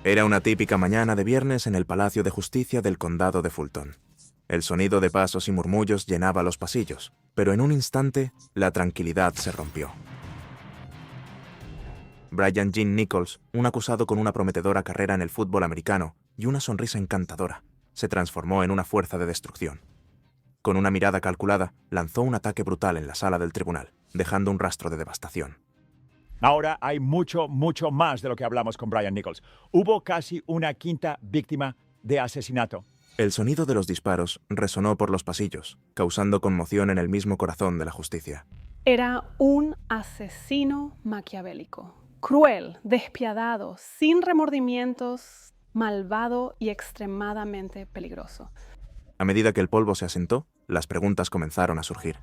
Era una típica mañana de viernes en el Palacio de Justicia del Condado de Fulton. El sonido de pasos y murmullos llenaba los pasillos, pero en un instante la tranquilidad se rompió. Brian Jean Nichols, un acusado con una prometedora carrera en el fútbol americano y una sonrisa encantadora, se transformó en una fuerza de destrucción. Con una mirada calculada, lanzó un ataque brutal en la sala del tribunal, dejando un rastro de devastación. Ahora hay mucho más de lo que hablamos con Brian Nichols. Hubo casi una quinta víctima de asesinato. El sonido de los disparos resonó por los pasillos, causando conmoción en el mismo corazón de la justicia. Era un asesino maquiavélico, cruel, despiadado, sin remordimientos, malvado y extremadamente peligroso. A medida que el polvo se asentó, las preguntas comenzaron a surgir.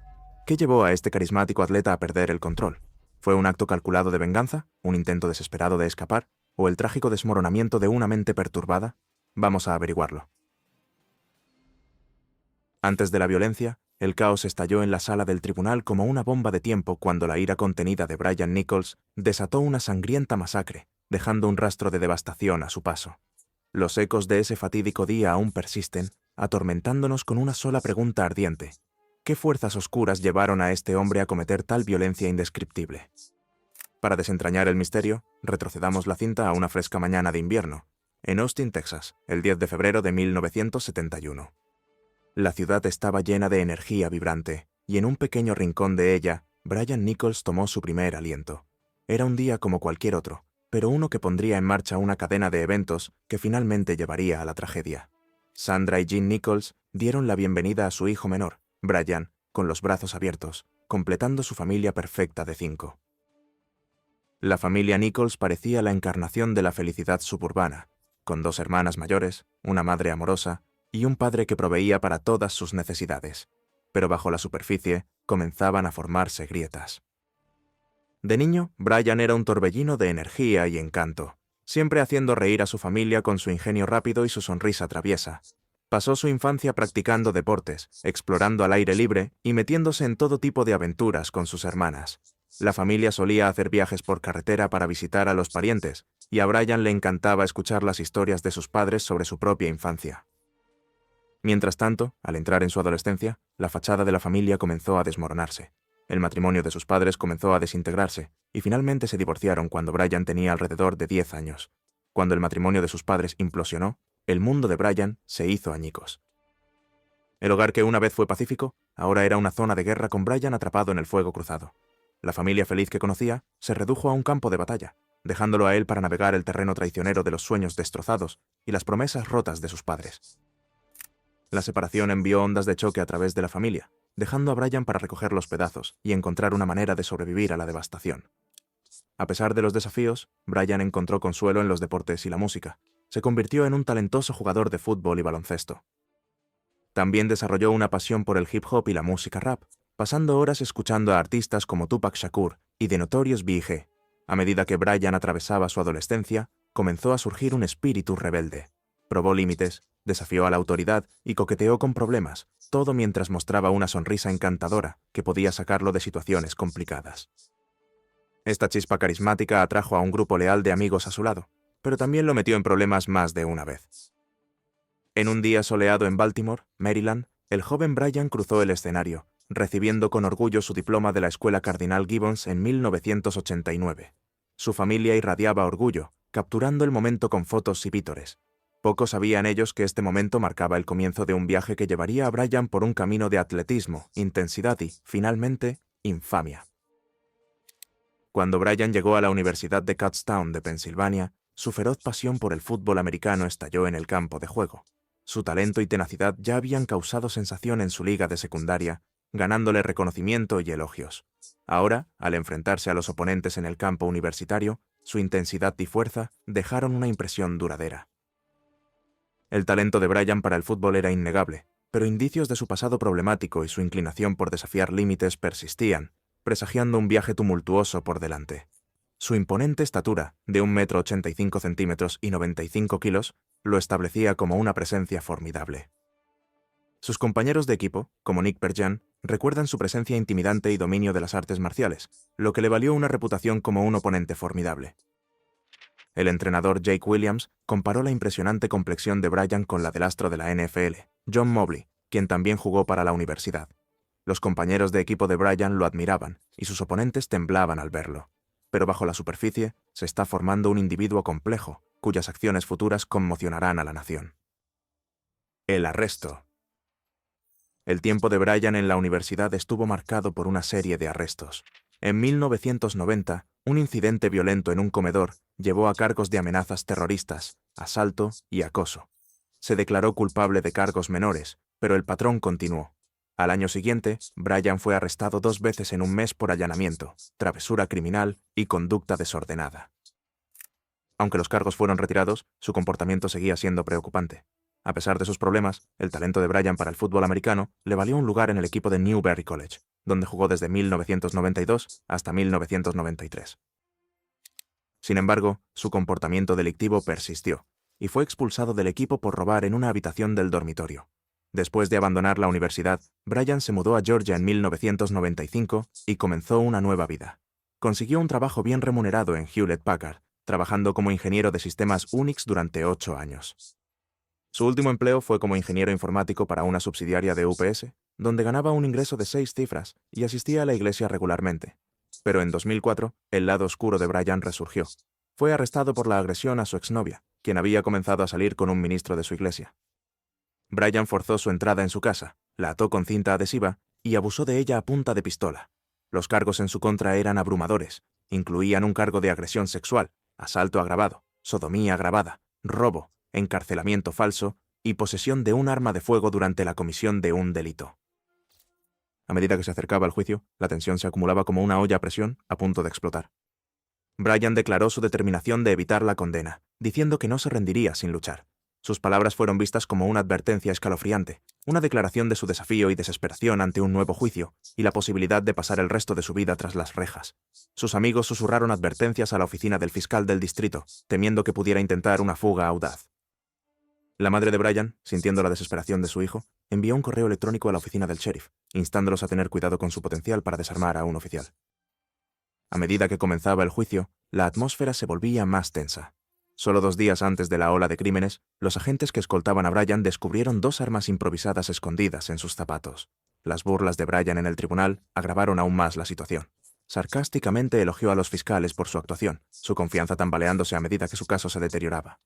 ¿Qué llevó a este carismático atleta a perder el control? ¿Fue un acto calculado de venganza? ¿Un intento desesperado de escapar? ¿O el trágico desmoronamiento de una mente perturbada? Vamos a averiguarlo. Antes de la violencia, el caos estalló en la sala del tribunal como una bomba de tiempo cuando la ira contenida de Brian Nichols desató una sangrienta masacre, dejando un rastro de devastación a su paso. Los ecos de ese fatídico día aún persisten, atormentándonos con una sola pregunta ardiente. ¿Qué fuerzas oscuras llevaron a este hombre a cometer tal violencia indescriptible? Para desentrañar el misterio, retrocedamos la cinta a una fresca mañana de invierno, en Austin, Texas, el 10 de febrero de 1971. La ciudad estaba llena de energía vibrante, y en un pequeño rincón de ella, Brian Nichols tomó su primer aliento. Era un día como cualquier otro, pero uno que pondría en marcha una cadena de eventos que finalmente llevaría a la tragedia. Sandra y Jean Nichols dieron la bienvenida a su hijo menor, Brian, con los brazos abiertos, completando su familia perfecta de 5. La familia Nichols parecía la encarnación de la felicidad suburbana, con 2 hermanas mayores, una madre amorosa y un padre que proveía para todas sus necesidades. Pero bajo la superficie comenzaban a formarse grietas. De niño, Brian era un torbellino de energía y encanto, siempre haciendo reír a su familia con su ingenio rápido y su sonrisa traviesa. Pasó su infancia practicando deportes, explorando al aire libre y metiéndose en todo tipo de aventuras con sus hermanas. La familia solía hacer viajes por carretera para visitar a los parientes, y a Brian le encantaba escuchar las historias de sus padres sobre su propia infancia. Mientras tanto, al entrar en su adolescencia, la fachada de la familia comenzó a desmoronarse. El matrimonio de sus padres comenzó a desintegrarse, y finalmente se divorciaron cuando Brian tenía alrededor de 10 años. Cuando el matrimonio de sus padres implosionó, el mundo de Brian se hizo añicos. El hogar que una vez fue pacífico, ahora era una zona de guerra con Brian atrapado en el fuego cruzado. La familia feliz que conocía se redujo a un campo de batalla, dejándolo a él para navegar el terreno traicionero de los sueños destrozados y las promesas rotas de sus padres. La separación envió ondas de choque a través de la familia, dejando a Brian para recoger los pedazos y encontrar una manera de sobrevivir a la devastación. A pesar de los desafíos, Brian encontró consuelo en los deportes y la música. Se convirtió en un talentoso jugador de fútbol y baloncesto. También desarrolló una pasión por el hip hop y la música rap, pasando horas escuchando a artistas como Tupac Shakur y The Notorious B.I.G. A medida que Brian atravesaba su adolescencia, comenzó a surgir un espíritu rebelde. Probó límites, desafió a la autoridad y coqueteó con problemas, todo mientras mostraba una sonrisa encantadora que podía sacarlo de situaciones complicadas. Esta chispa carismática atrajo a un grupo leal de amigos a su lado, pero también lo metió en problemas más de una vez. En un día soleado en Baltimore, Maryland, el joven Brian cruzó el escenario, recibiendo con orgullo su diploma de la Escuela Cardinal Gibbons en 1989. Su familia irradiaba orgullo, capturando el momento con fotos y vítores. Pocos sabían ellos que este momento marcaba el comienzo de un viaje que llevaría a Brian por un camino de atletismo, intensidad y, finalmente, infamia. Cuando Brian llegó a la Universidad de Kutztown de Pensilvania, su feroz pasión por el fútbol americano estalló en el campo de juego. Su talento y tenacidad ya habían causado sensación en su liga de secundaria, ganándole reconocimiento y elogios. Ahora, al enfrentarse a los oponentes en el campo universitario, su intensidad y fuerza dejaron una impresión duradera. El talento de Brian para el fútbol era innegable, pero indicios de su pasado problemático y su inclinación por desafiar límites persistían, presagiando un viaje tumultuoso por delante. Su imponente estatura, de 1,85 m y 95 kilos, lo establecía como una presencia formidable. Sus compañeros de equipo, como Nick Perjan, recuerdan su presencia intimidante y dominio de las artes marciales, lo que le valió una reputación como un oponente formidable. El entrenador Jake Williams comparó la impresionante complexión de Bryant con la del astro de la NFL, John Mobley, quien también jugó para la universidad. Los compañeros de equipo de Bryant lo admiraban y sus oponentes temblaban al verlo. Pero bajo la superficie se está formando un individuo complejo, cuyas acciones futuras conmocionarán a la nación. El arresto. El tiempo de Bryant en la universidad estuvo marcado por una serie de arrestos. En 1990, un incidente violento en un comedor llevó a cargos de amenazas terroristas, asalto y acoso. Se declaró culpable de cargos menores, pero el patrón continuó. Al año siguiente, Bryant fue arrestado 2 veces en un mes por allanamiento, travesura criminal y conducta desordenada. Aunque los cargos fueron retirados, su comportamiento seguía siendo preocupante. A pesar de sus problemas, el talento de Bryant para el fútbol americano le valió un lugar en el equipo de Newberry College, donde jugó desde 1992 hasta 1993. Sin embargo, su comportamiento delictivo persistió, y fue expulsado del equipo por robar en una habitación del dormitorio. Después de abandonar la universidad, Bryant se mudó a Georgia en 1995 y comenzó una nueva vida. Consiguió un trabajo bien remunerado en Hewlett Packard, trabajando como ingeniero de sistemas Unix durante 8 años. Su último empleo fue como ingeniero informático para una subsidiaria de UPS, donde ganaba un ingreso de 6 cifras y asistía a la iglesia regularmente. Pero en 2004, el lado oscuro de Bryant resurgió. Fue arrestado por la agresión a su exnovia, quien había comenzado a salir con un ministro de su iglesia. Bryant forzó su entrada en su casa, la ató con cinta adhesiva y abusó de ella a punta de pistola. Los cargos en su contra eran abrumadores. Incluían un cargo de agresión sexual, asalto agravado, sodomía agravada, robo, encarcelamiento falso y posesión de un arma de fuego durante la comisión de un delito. A medida que se acercaba al juicio, la tensión se acumulaba como una olla a presión a punto de explotar. Bryant declaró su determinación de evitar la condena, diciendo que no se rendiría sin luchar. Sus palabras fueron vistas como una advertencia escalofriante, una declaración de su desafío y desesperación ante un nuevo juicio y la posibilidad de pasar el resto de su vida tras las rejas. Sus amigos susurraron advertencias a la oficina del fiscal del distrito, temiendo que pudiera intentar una fuga audaz. La madre de Bryant, sintiendo la desesperación de su hijo, envió un correo electrónico a la oficina del sheriff, instándolos a tener cuidado con su potencial para desarmar a un oficial. A medida que comenzaba el juicio, la atmósfera se volvía más tensa. Solo 2 días antes de la ola de crímenes, los agentes que escoltaban a Bryant descubrieron 2 armas improvisadas escondidas en sus zapatos. Las burlas de Bryant en el tribunal agravaron aún más la situación. Sarcásticamente elogió a los fiscales por su actuación, su confianza tambaleándose a medida que su caso se deterioraba.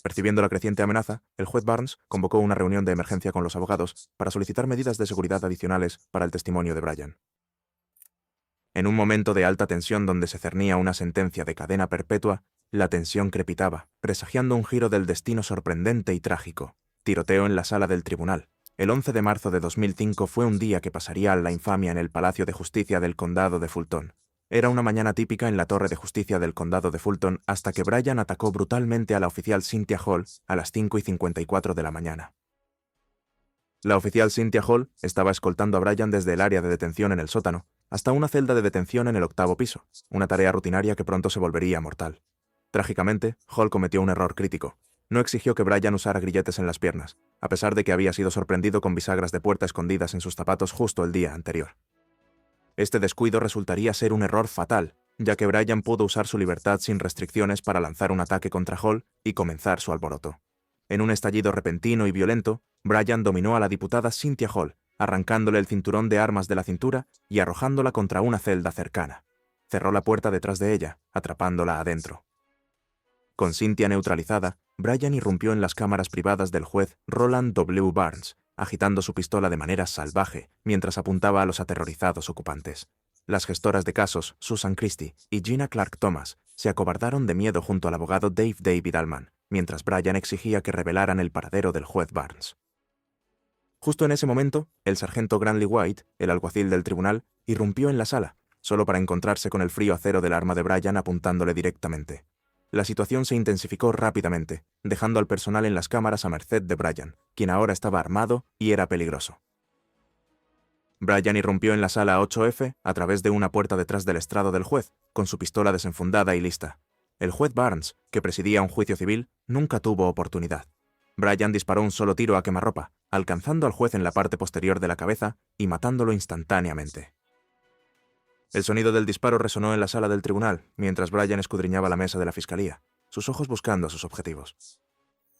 Percibiendo la creciente amenaza, el juez Barnes convocó una reunión de emergencia con los abogados para solicitar medidas de seguridad adicionales para el testimonio de Bryant. En un momento de alta tensión donde se cernía una sentencia de cadena perpetua, la tensión crepitaba, presagiando un giro del destino sorprendente y trágico. Tiroteo en la sala del tribunal. El 11 de marzo de 2005 fue un día que pasaría a la infamia en el Palacio de Justicia del Condado de Fulton. Era una mañana típica en la Torre de Justicia del Condado de Fulton hasta que Bryant atacó brutalmente a la oficial Cynthia Hall a las 5:54 de la mañana. La oficial Cynthia Hall estaba escoltando a Bryant desde el área de detención en el sótano hasta una celda de detención en el 8º piso, una tarea rutinaria que pronto se volvería mortal. Trágicamente, Hall cometió un error crítico. No exigió que Bryant usara grilletes en las piernas, a pesar de que había sido sorprendido con bisagras de puerta escondidas en sus zapatos justo el día anterior. Este descuido resultaría ser un error fatal, ya que Bryant pudo usar su libertad sin restricciones para lanzar un ataque contra Hall y comenzar su alboroto. En un estallido repentino y violento, Bryant dominó a la diputada Cynthia Hall, arrancándole el cinturón de armas de la cintura y arrojándola contra una celda cercana. Cerró la puerta detrás de ella, atrapándola adentro. Con Cynthia neutralizada, Bryant irrumpió en las cámaras privadas del juez Roland W. Barnes, agitando su pistola de manera salvaje mientras apuntaba a los aterrorizados ocupantes. Las gestoras de casos, Susan Christie y Gina Clark Thomas, se acobardaron de miedo junto al abogado David Allman, mientras Bryant exigía que revelaran el paradero del juez Barnes. Justo en ese momento, el sargento Granley White, el alguacil del tribunal, irrumpió en la sala, solo para encontrarse con el frío acero del arma de Bryant apuntándole directamente. La situación se intensificó rápidamente, dejando al personal en las cámaras a merced de Bryant, quien ahora estaba armado y era peligroso. Bryant irrumpió en la sala 8F a través de una puerta detrás del estrado del juez, con su pistola desenfundada y lista. El juez Barnes, que presidía un juicio civil, nunca tuvo oportunidad. Bryant disparó un solo tiro a quemarropa, alcanzando al juez en la parte posterior de la cabeza y matándolo instantáneamente. El sonido del disparo resonó en la sala del tribunal, mientras Bryan escudriñaba la mesa de la fiscalía, sus ojos buscando sus objetivos.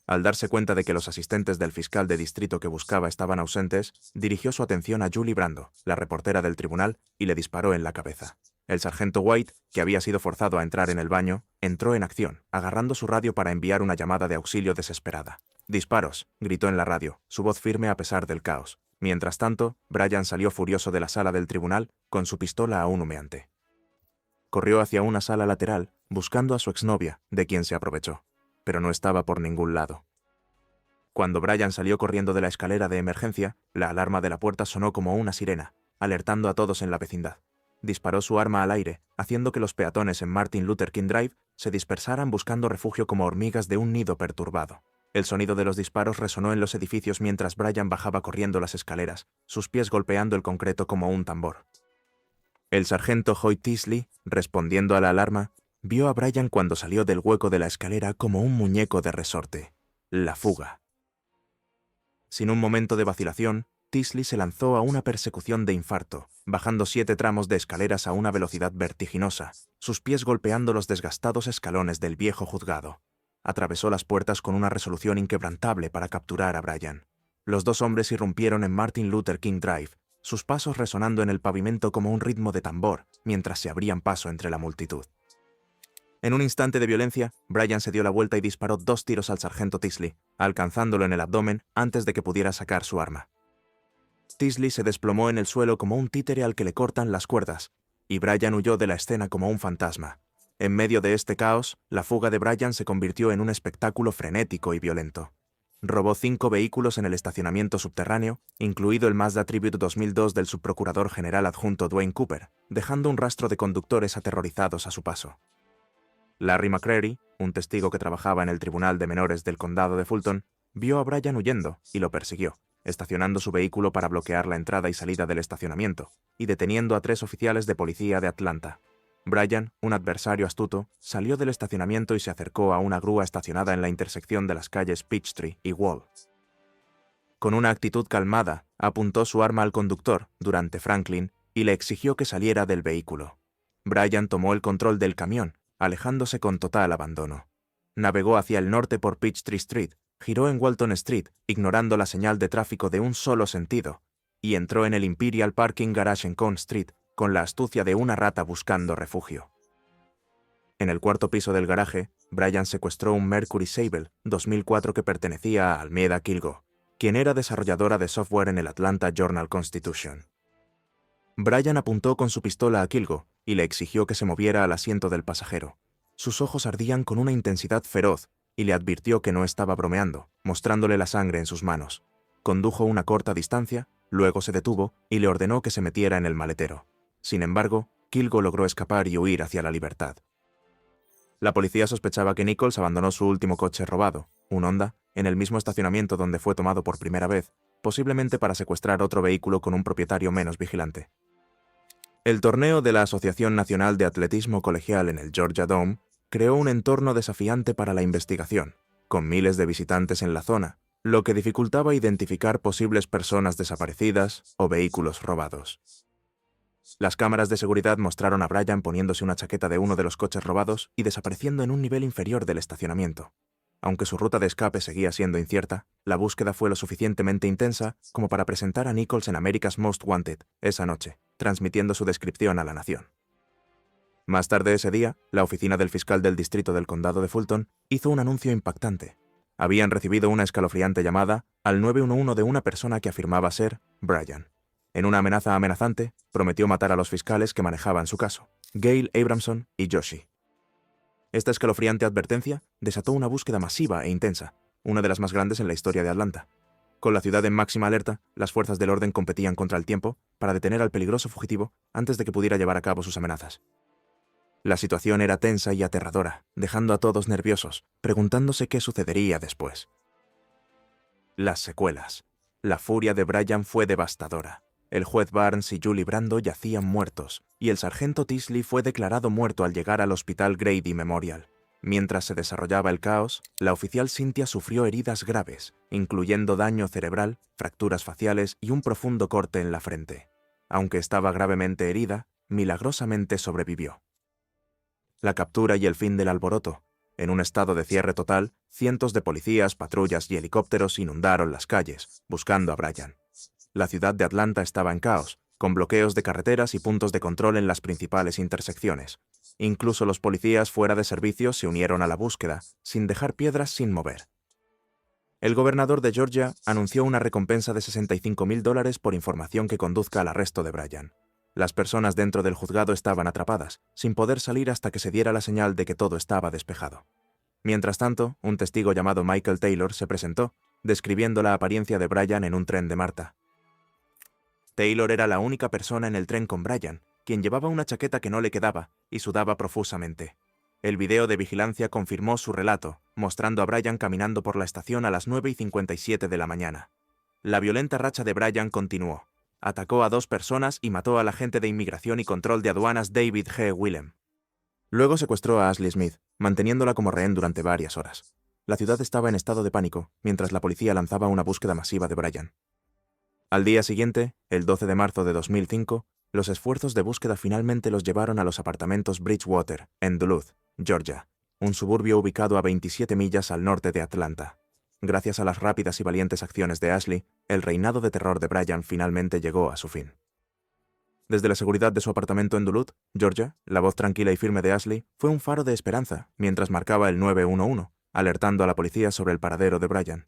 Al darse cuenta de que los asistentes del fiscal de distrito que buscaba estaban ausentes, dirigió su atención a Julie Brando, la reportera del tribunal, y le disparó en la cabeza. El sargento White, que había sido forzado a entrar en el baño, entró en acción, agarrando su radio para enviar una llamada de auxilio desesperada. «Disparos», gritó en la radio, su voz firme a pesar del caos. Mientras tanto, Bryan salió furioso de la sala del tribunal, con su pistola aún humeante. Corrió hacia una sala lateral, buscando a su exnovia, de quien se aprovechó, pero no estaba por ningún lado. Cuando Bryan salió corriendo de la escalera de emergencia, la alarma de la puerta sonó como una sirena, alertando a todos en la vecindad. Disparó su arma al aire, haciendo que los peatones en Martin Luther King Drive se dispersaran buscando refugio como hormigas de un nido perturbado. El sonido de los disparos resonó en los edificios mientras Bryan bajaba corriendo las escaleras, sus pies golpeando el concreto como un tambor. El sargento Hoyt Teasley, respondiendo a la alarma, vio a Bryan cuando salió del hueco de la escalera como un muñeco de resorte. La fuga. Sin un momento de vacilación, Teasley se lanzó a una persecución de infarto, bajando 7 tramos de escaleras a una velocidad vertiginosa, sus pies golpeando los desgastados escalones del viejo juzgado. Atravesó las puertas con una resolución inquebrantable para capturar a Bryan. Los dos hombres irrumpieron en Martin Luther King Drive, sus pasos resonando en el pavimento como un ritmo de tambor, mientras se abrían paso entre la multitud. En un instante de violencia, Bryan se dio la vuelta y disparó 2 tiros al sargento Teasley, alcanzándolo en el abdomen antes de que pudiera sacar su arma. Teasley se desplomó en el suelo como un títere al que le cortan las cuerdas, y Bryan huyó de la escena como un fantasma. En medio de este caos, la fuga de Bryan se convirtió en un espectáculo frenético y violento. Robó 5 vehículos en el estacionamiento subterráneo, incluido el Mazda Tribute 2002 del subprocurador general adjunto Dwayne Cooper, dejando un rastro de conductores aterrorizados a su paso. Larry McCreary, un testigo que trabajaba en el tribunal de menores del condado de Fulton, vio a Bryan huyendo y lo persiguió, estacionando su vehículo para bloquear la entrada y salida del estacionamiento, y deteniendo a 3 oficiales de policía de Atlanta. Bryan, un adversario astuto, salió del estacionamiento y se acercó a una grúa estacionada en la intersección de las calles Peachtree y Wall. Con una actitud calmada, apuntó su arma al conductor, Durante Franklin, y le exigió que saliera del vehículo. Bryan tomó el control del camión, alejándose con total abandono. Navegó hacia el norte por Peachtree Street, giró en Walton Street, ignorando la señal de tráfico de un solo sentido, y entró en el Imperial Parking Garage en Conn Street, con la astucia de una rata buscando refugio. En el 4º piso del garaje, Bryan secuestró un Mercury Sable 2004 que pertenecía a Almeda Kilgo, quien era desarrolladora de software en el Atlanta Journal-Constitution. Bryan apuntó con su pistola a Kilgo y le exigió que se moviera al asiento del pasajero. Sus ojos ardían con una intensidad feroz y le advirtió que no estaba bromeando, mostrándole la sangre en sus manos. Condujo una corta distancia, luego se detuvo y le ordenó que se metiera en el maletero. Sin embargo, Kilgo logró escapar y huir hacia la libertad. La policía sospechaba que Nichols abandonó su último coche robado, un Honda, en el mismo estacionamiento donde fue tomado por primera vez, posiblemente para secuestrar otro vehículo con un propietario menos vigilante. El torneo de la Asociación Nacional de Atletismo Colegial en el Georgia Dome creó un entorno desafiante para la investigación, con miles de visitantes en la zona, lo que dificultaba identificar posibles personas desaparecidas o vehículos robados. Las cámaras de seguridad mostraron a Bryan poniéndose una chaqueta de uno de los coches robados y desapareciendo en un nivel inferior del estacionamiento. Aunque su ruta de escape seguía siendo incierta, la búsqueda fue lo suficientemente intensa como para presentar a Nichols en America's Most Wanted esa noche, transmitiendo su descripción a la nación. Más tarde ese día, la oficina del fiscal del distrito del condado de Fulton hizo un anuncio impactante. Habían recibido una escalofriante llamada al 911 de una persona que afirmaba ser Bryan. En una amenaza amenazante, prometió matar a los fiscales que manejaban su caso, Gail Abramson y Joshi. Esta escalofriante advertencia desató una búsqueda masiva e intensa, una de las más grandes en la historia de Atlanta. Con la ciudad en máxima alerta, las fuerzas del orden competían contra el tiempo para detener al peligroso fugitivo antes de que pudiera llevar a cabo sus amenazas. La situación era tensa y aterradora, dejando a todos nerviosos, preguntándose qué sucedería después. Las secuelas. La furia de Bryan fue devastadora. El juez Barnes y Julie Brando yacían muertos, y el sargento Teasley fue declarado muerto al llegar al hospital Grady Memorial. Mientras se desarrollaba el caos, la oficial Cynthia sufrió heridas graves, incluyendo daño cerebral, fracturas faciales y un profundo corte en la frente. Aunque estaba gravemente herida, milagrosamente sobrevivió. La captura y el fin del alboroto. En un estado de cierre total, cientos de policías, patrullas y helicópteros inundaron las calles, buscando a Bryan. La ciudad de Atlanta estaba en caos, con bloqueos de carreteras y puntos de control en las principales intersecciones. Incluso los policías fuera de servicio se unieron a la búsqueda, sin dejar piedras sin mover. El gobernador de Georgia anunció una recompensa de $65.000 por información que conduzca al arresto de Bryan. Las personas dentro del juzgado estaban atrapadas, sin poder salir hasta que se diera la señal de que todo estaba despejado. Mientras tanto, un testigo llamado Michael Taylor se presentó, describiendo la apariencia de Bryan en un tren de Marta. Taylor era la única persona en el tren con Bryan, quien llevaba una chaqueta que no le quedaba y sudaba profusamente. El video de vigilancia confirmó su relato, mostrando a Bryan caminando por la estación a las 9:57 de la mañana. La violenta racha de Bryan continuó. Atacó a 2 personas y mató al agente de inmigración y control de aduanas David G. Willem. Luego secuestró a Ashley Smith, manteniéndola como rehén durante varias horas. La ciudad estaba en estado de pánico, mientras la policía lanzaba una búsqueda masiva de Bryan. Al día siguiente, el 12 de marzo de 2005, los esfuerzos de búsqueda finalmente los llevaron a los apartamentos Bridgewater, en Duluth, Georgia, un suburbio ubicado a 27 millas al norte de Atlanta. Gracias a las rápidas y valientes acciones de Ashley, el reinado de terror de Bryan finalmente llegó a su fin. Desde la seguridad de su apartamento en Duluth, Georgia, la voz tranquila y firme de Ashley fue un faro de esperanza mientras marcaba el 911, alertando a la policía sobre el paradero de Bryan.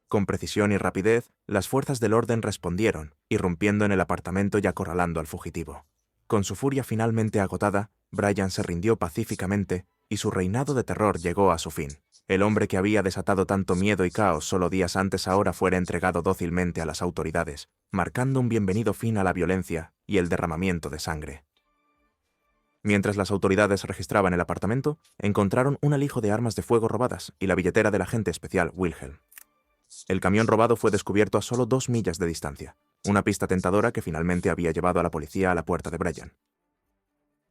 Con precisión y rapidez, las fuerzas del orden respondieron, irrumpiendo en el apartamento y acorralando al fugitivo. Con su furia finalmente agotada, Bryan se rindió pacíficamente y su reinado de terror llegó a su fin. El hombre que había desatado tanto miedo y caos solo días antes ahora fuera entregado dócilmente a las autoridades, marcando un bienvenido fin a la violencia y el derramamiento de sangre. Mientras las autoridades registraban el apartamento, encontraron un alijo de armas de fuego robadas y la billetera del agente especial Wilhelm. El camión robado fue descubierto a solo 2 millas de distancia, una pista tentadora que finalmente había llevado a la policía a la puerta de Bryan.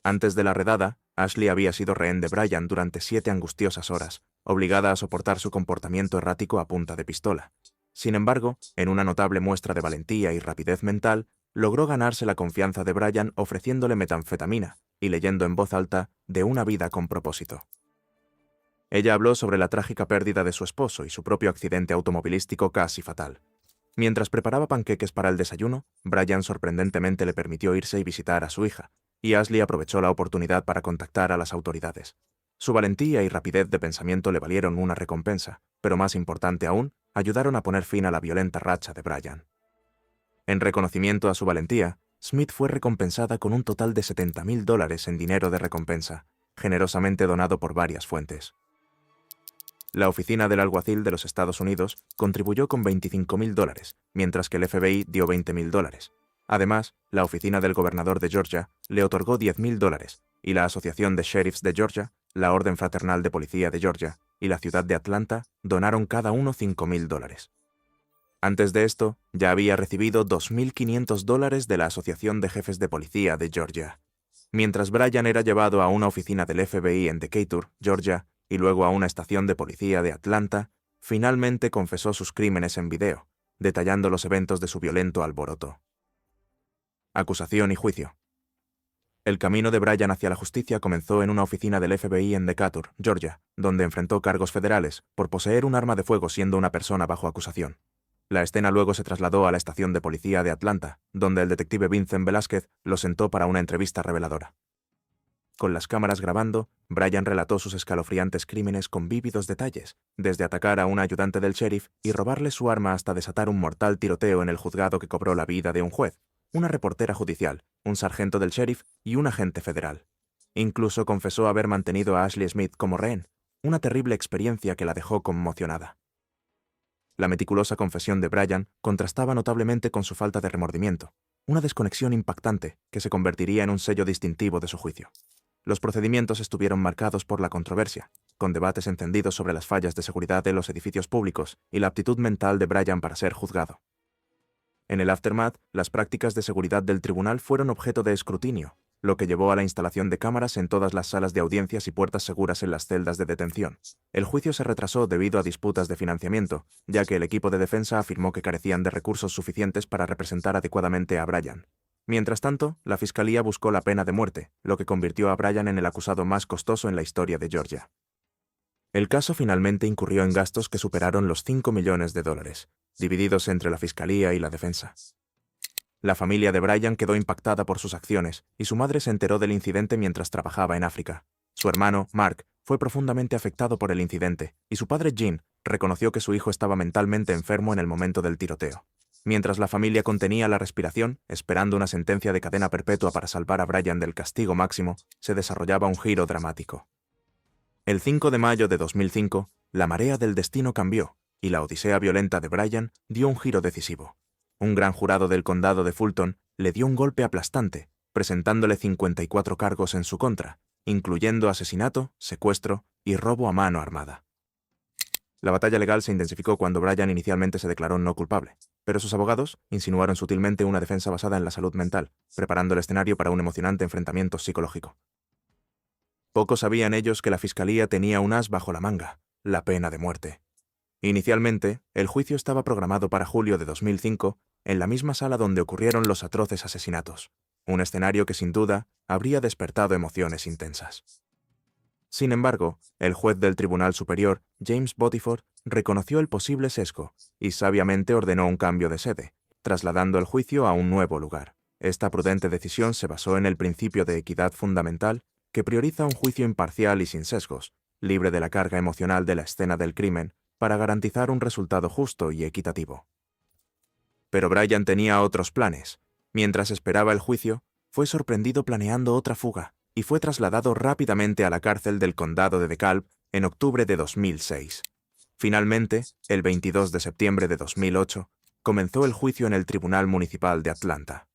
Antes de la redada, Ashley había sido rehén de Bryan durante 7 angustiosas horas, obligada a soportar su comportamiento errático a punta de pistola. Sin embargo, en una notable muestra de valentía y rapidez mental, logró ganarse la confianza de Bryan ofreciéndole metanfetamina y leyendo en voz alta de una vida con propósito. Ella habló sobre la trágica pérdida de su esposo y su propio accidente automovilístico casi fatal. Mientras preparaba panqueques para el desayuno, Bryan sorprendentemente le permitió irse y visitar a su hija, y Ashley aprovechó la oportunidad para contactar a las autoridades. Su valentía y rapidez de pensamiento le valieron una recompensa, pero más importante aún, ayudaron a poner fin a la violenta racha de Bryan. En reconocimiento a su valentía, Smith fue recompensada con un total de $70.000 en dinero de recompensa, generosamente donado por varias fuentes. La Oficina del Alguacil de los Estados Unidos contribuyó con $25.000, mientras que el FBI dio $20.000. Además, la Oficina del Gobernador de Georgia le otorgó $10.000, y la Asociación de Sheriffs de Georgia, la Orden Fraternal de Policía de Georgia y la ciudad de Atlanta donaron cada uno $5.000. Antes de esto, ya había recibido $2.500 de la Asociación de Jefes de Policía de Georgia. Mientras Bryan era llevado a una oficina del FBI en Decatur, Georgia, y luego a una estación de policía de Atlanta, finalmente confesó sus crímenes en video, detallando los eventos de su violento alboroto. Acusación y juicio. El camino de Bryan hacia la justicia comenzó en una oficina del FBI en Decatur, Georgia, donde enfrentó cargos federales por poseer un arma de fuego siendo una persona bajo acusación. La escena luego se trasladó a la estación de policía de Atlanta, donde el detective Vincent Velázquez lo sentó para una entrevista reveladora. Con las cámaras grabando, Bryan relató sus escalofriantes crímenes con vívidos detalles, desde atacar a un ayudante del sheriff y robarle su arma hasta desatar un mortal tiroteo en el juzgado que cobró la vida de un juez, una reportera judicial, un sargento del sheriff y un agente federal. Incluso confesó haber mantenido a Ashley Smith como rehén, una terrible experiencia que la dejó conmocionada. La meticulosa confesión de Bryan contrastaba notablemente con su falta de remordimiento, una desconexión impactante que se convertiría en un sello distintivo de su juicio. Los procedimientos estuvieron marcados por la controversia, con debates encendidos sobre las fallas de seguridad de los edificios públicos y la aptitud mental de Bryan para ser juzgado. En el aftermath, las prácticas de seguridad del tribunal fueron objeto de escrutinio, lo que llevó a la instalación de cámaras en todas las salas de audiencias y puertas seguras en las celdas de detención. El juicio se retrasó debido a disputas de financiamiento, ya que el equipo de defensa afirmó que carecían de recursos suficientes para representar adecuadamente a Bryan. Mientras tanto, la fiscalía buscó la pena de muerte, lo que convirtió a Bryan en el acusado más costoso en la historia de Georgia. El caso finalmente incurrió en gastos que superaron los $5 millones, divididos entre la fiscalía y la defensa. La familia de Bryan quedó impactada por sus acciones, y su madre se enteró del incidente mientras trabajaba en África. Su hermano, Mark, fue profundamente afectado por el incidente, y su padre, Gene, reconoció que su hijo estaba mentalmente enfermo en el momento del tiroteo. Mientras la familia contenía la respiración, esperando una sentencia de cadena perpetua para salvar a Bryan del castigo máximo, se desarrollaba un giro dramático. El 5 de mayo de 2005, la marea del destino cambió, y la odisea violenta de Bryan dio un giro decisivo. Un gran jurado del condado de Fulton le dio un golpe aplastante, presentándole 54 cargos en su contra, incluyendo asesinato, secuestro y robo a mano armada. La batalla legal se intensificó cuando Bryan inicialmente se declaró no culpable, pero sus abogados insinuaron sutilmente una defensa basada en la salud mental, preparando el escenario para un emocionante enfrentamiento psicológico. Poco sabían ellos que la fiscalía tenía un as bajo la manga, la pena de muerte. Inicialmente, el juicio estaba programado para julio de 2005, en la misma sala donde ocurrieron los atroces asesinatos, un escenario que sin duda habría despertado emociones intensas. Sin embargo, el juez del Tribunal Superior, James Botiford, reconoció el posible sesgo y sabiamente ordenó un cambio de sede, trasladando el juicio a un nuevo lugar. Esta prudente decisión se basó en el principio de equidad fundamental que prioriza un juicio imparcial y sin sesgos, libre de la carga emocional de la escena del crimen, para garantizar un resultado justo y equitativo. Pero Bryan tenía otros planes. Mientras esperaba el juicio, fue sorprendido planeando otra fuga y fue trasladado rápidamente a la cárcel del condado de DeKalb en octubre de 2006. Finalmente, el 22 de septiembre de 2008, comenzó el juicio en el Tribunal Municipal de Atlanta.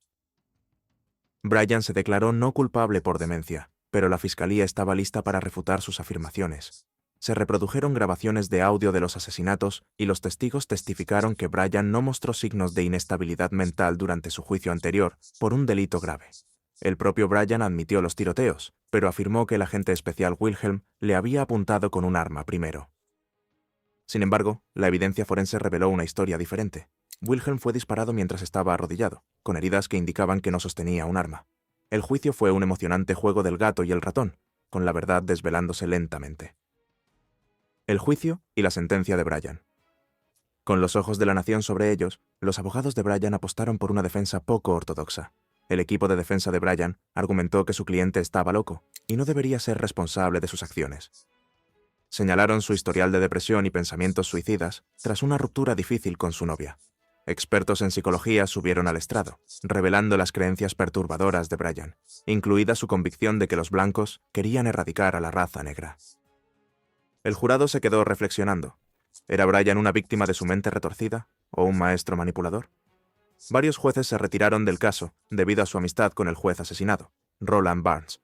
Bryan se declaró no culpable por demencia, pero la fiscalía estaba lista para refutar sus afirmaciones. Se reprodujeron grabaciones de audio de los asesinatos y los testigos testificaron que Bryan no mostró signos de inestabilidad mental durante su juicio anterior por un delito grave. El propio Bryan admitió los tiroteos, pero afirmó que el agente especial Wilhelm le había apuntado con un arma primero. Sin embargo, la evidencia forense reveló una historia diferente. Wilhelm fue disparado mientras estaba arrodillado, con heridas que indicaban que no sostenía un arma. El juicio fue un emocionante juego del gato y el ratón, con la verdad desvelándose lentamente. El juicio y la sentencia de Bryan. Con los ojos de la nación sobre ellos, los abogados de Bryan apostaron por una defensa poco ortodoxa. El equipo de defensa de Bryan argumentó que su cliente estaba loco y no debería ser responsable de sus acciones. Señalaron su historial de depresión y pensamientos suicidas tras una ruptura difícil con su novia. Expertos en psicología subieron al estrado, revelando las creencias perturbadoras de Bryan, incluida su convicción de que los blancos querían erradicar a la raza negra. El jurado se quedó reflexionando. ¿Era Bryan una víctima de su mente retorcida o un maestro manipulador? Varios jueces se retiraron del caso debido a su amistad con el juez asesinado, Roland Barnes.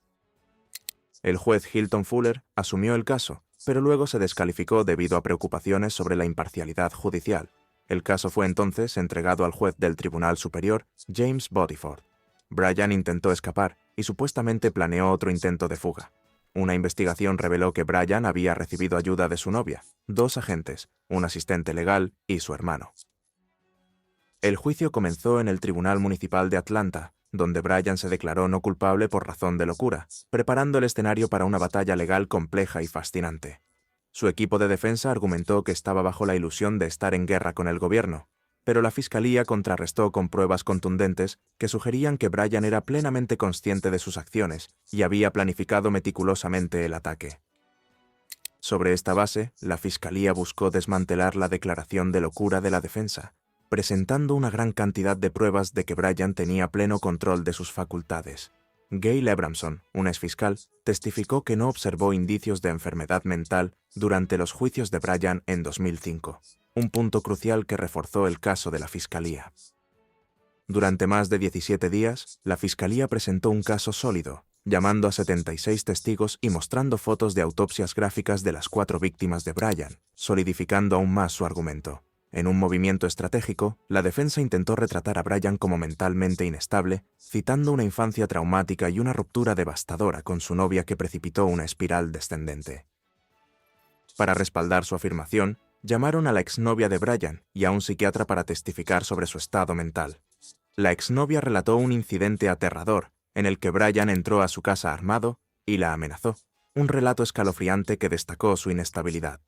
El juez Hilton Fuller asumió el caso, pero luego se descalificó debido a preocupaciones sobre la imparcialidad judicial. El caso fue entonces entregado al juez del Tribunal Superior, James Botiford. Bryan intentó escapar y supuestamente planeó otro intento de fuga. Una investigación reveló que Bryan había recibido ayuda de su novia, 2 agentes, un asistente legal y su hermano. El juicio comenzó en el Tribunal Municipal de Atlanta, donde Bryan se declaró no culpable por razón de locura, preparando el escenario para una batalla legal compleja y fascinante. Su equipo de defensa argumentó que estaba bajo la ilusión de estar en guerra con el gobierno, pero la fiscalía contrarrestó con pruebas contundentes que sugerían que Bryan era plenamente consciente de sus acciones y había planificado meticulosamente el ataque. Sobre esta base, la fiscalía buscó desmantelar la declaración de locura de la defensa, presentando una gran cantidad de pruebas de que Bryan tenía pleno control de sus facultades. Gail Abramson, un exfiscal, testificó que no observó indicios de enfermedad mental durante los juicios de Bryan en 2005, un punto crucial que reforzó el caso de la fiscalía. Durante más de 17 días, la fiscalía presentó un caso sólido, llamando a 76 testigos y mostrando fotos de autopsias gráficas de las 4 víctimas de Bryan, solidificando aún más su argumento. En un movimiento estratégico, la defensa intentó retratar a Bryan como mentalmente inestable, citando una infancia traumática y una ruptura devastadora con su novia que precipitó una espiral descendente. Para respaldar su afirmación, llamaron a la exnovia de Bryan y a un psiquiatra para testificar sobre su estado mental. La exnovia relató un incidente aterrador en el que Brian entró a su casa armado y la amenazó, un relato escalofriante que destacó su inestabilidad.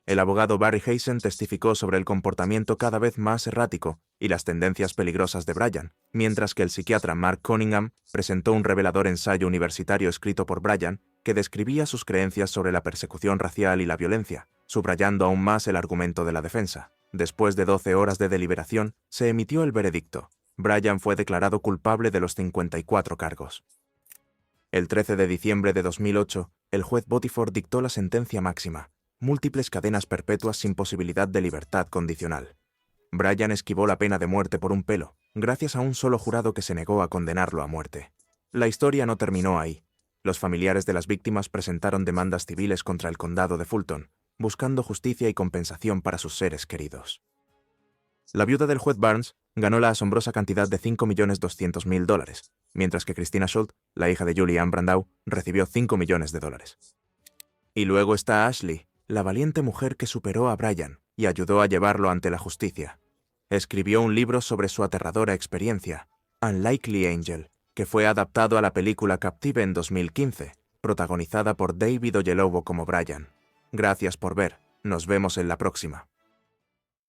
El abogado Barry Hazen testificó sobre el comportamiento cada vez más errático y las tendencias peligrosas de Brian, mientras que el psiquiatra Mark Cunningham presentó un revelador ensayo universitario escrito por Brian que describía sus creencias sobre la persecución racial y la violencia, subrayando aún más el argumento de la defensa. Después de 12 horas de deliberación, se emitió el veredicto. Brian fue declarado culpable de los 54 cargos. El 13 de diciembre de 2008, el juez Botiford dictó la sentencia máxima: múltiples cadenas perpetuas sin posibilidad de libertad condicional. Brian esquivó la pena de muerte por un pelo, gracias a un solo jurado que se negó a condenarlo a muerte. La historia no terminó ahí. Los familiares de las víctimas presentaron demandas civiles contra el condado de Fulton, buscando justicia y compensación para sus seres queridos. La viuda del juez Barnes ganó la asombrosa cantidad de $5.200.000, mientras que Christina Schultz, la hija de Julie Ann Brandau, recibió $5 millones. Y luego está Ashley, la valiente mujer que superó a Brian y ayudó a llevarlo ante la justicia. Escribió un libro sobre su aterradora experiencia, Unlikely Angel, que fue adaptado a la película Captive en 2015, protagonizada por David Oyelowo como Brian. Gracias por ver, nos vemos en la próxima.